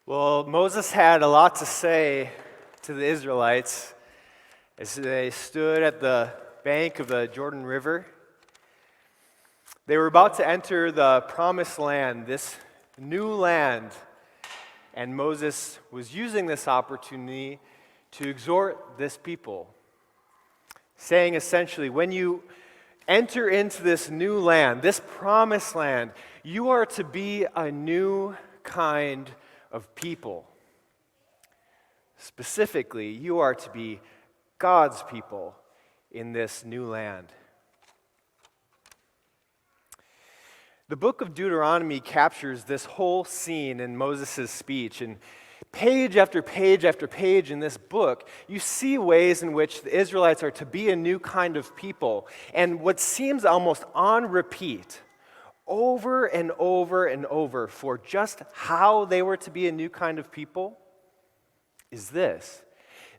Well, Moses had a lot to say to the Israelites as they stood at the bank of the Jordan River. They were about to enter the promised land, this new land, and Moses was using this opportunity to exhort this people, saying essentially, when you enter into this new land, this promised land, you are to be a new kind of people. Specifically, you are to be God's people in this new land. The book of Deuteronomy captures this whole scene in Moses' speech, and page after page after page in this book, you see ways in which the Israelites are to be a new kind of people, and what seems almost on repeat, over and over and over, for just how they were to be a new kind of people is this.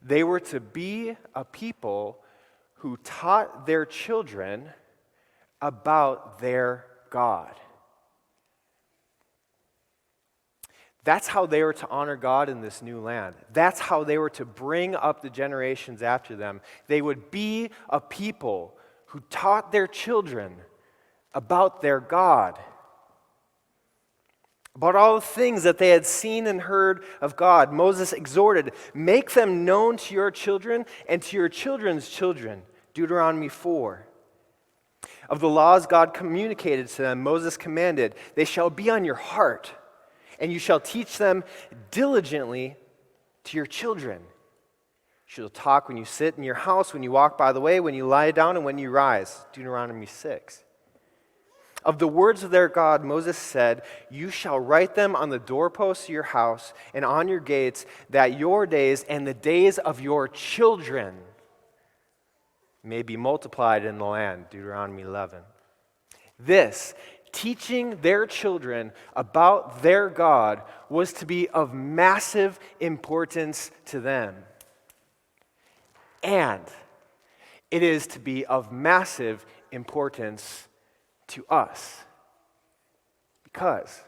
They were to be a people who taught their children about their God. That's how they were to honor God in this new land. That's how they were to bring up the generations after them. They would be a people who taught their children about their God, about all the things that they had seen and heard of God. Moses exhorted, make them known to your children and to your children's children, Deuteronomy 4. Of the laws God communicated to them, Moses commanded, they shall be on your heart, and you shall teach them diligently to your children. You shall talk when you sit in your house, when you walk by the way, when you lie down, and when you rise, Deuteronomy 6. Of the words of their God, Moses said, you shall write them on the doorposts of your house and on your gates, that your days and the days of your children may be multiplied in the land, Deuteronomy 11. This, teaching their children about their God, was to be of massive importance to them. And it is to be of massive importance to us. Because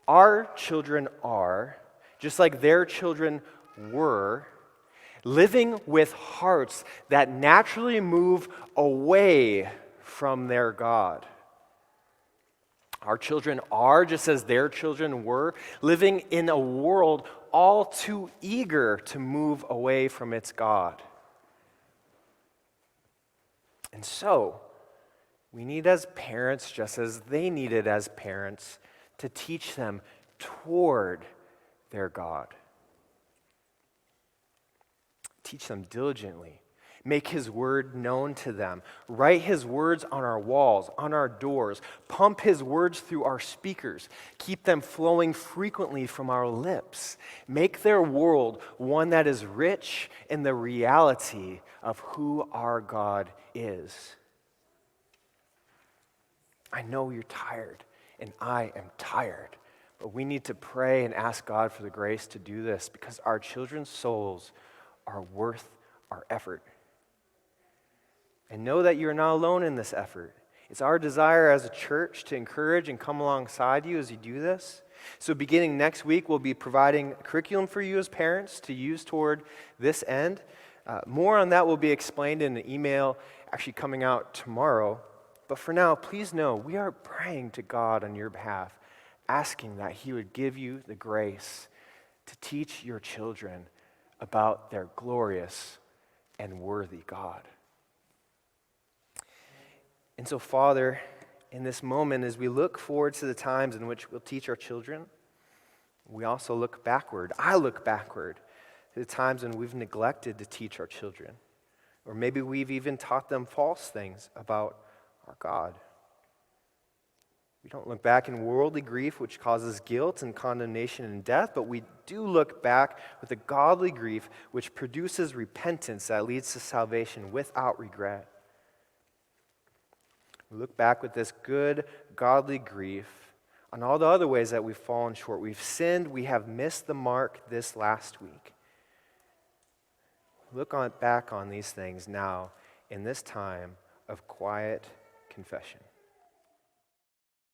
our children are, just like their children were, living with hearts that naturally move away from their God. Our children are, just as their children were, living in a world all too eager to move away from its God. And so, we need as parents, just as they needed as parents, to teach them toward their God. Teach them diligently. Make His word known to them. Write His words on our walls, on our doors. Pump His words through our speakers. Keep them flowing frequently from our lips. Make their world one that is rich in the reality of who our God is. I know you're tired, and I am tired, but we need to pray and ask God for the grace to do this because our children's souls are worth our effort. And know that you're not alone in this effort. It's our desire as a church to encourage and come alongside you as you do this. So beginning next week, we'll be providing a curriculum for you as parents to use toward this end. More on that will be explained in an email actually coming out tomorrow. But for now, please know we are praying to God on your behalf, asking that He would give you the grace to teach your children about their glorious and worthy God. And so, Father, in this moment, as we look forward to the times in which we'll teach our children, we also look backward. I look backward to the times when we've neglected to teach our children, or maybe we've even taught them false things about our God. We don't look back in worldly grief, which causes guilt and condemnation and death, but we do look back with a godly grief, which produces repentance that leads to salvation without regret. We look back with this good, godly grief on all the other ways that we've fallen short. We've sinned, we have missed the mark this last week. Look back on these things now in this time of quiet confession.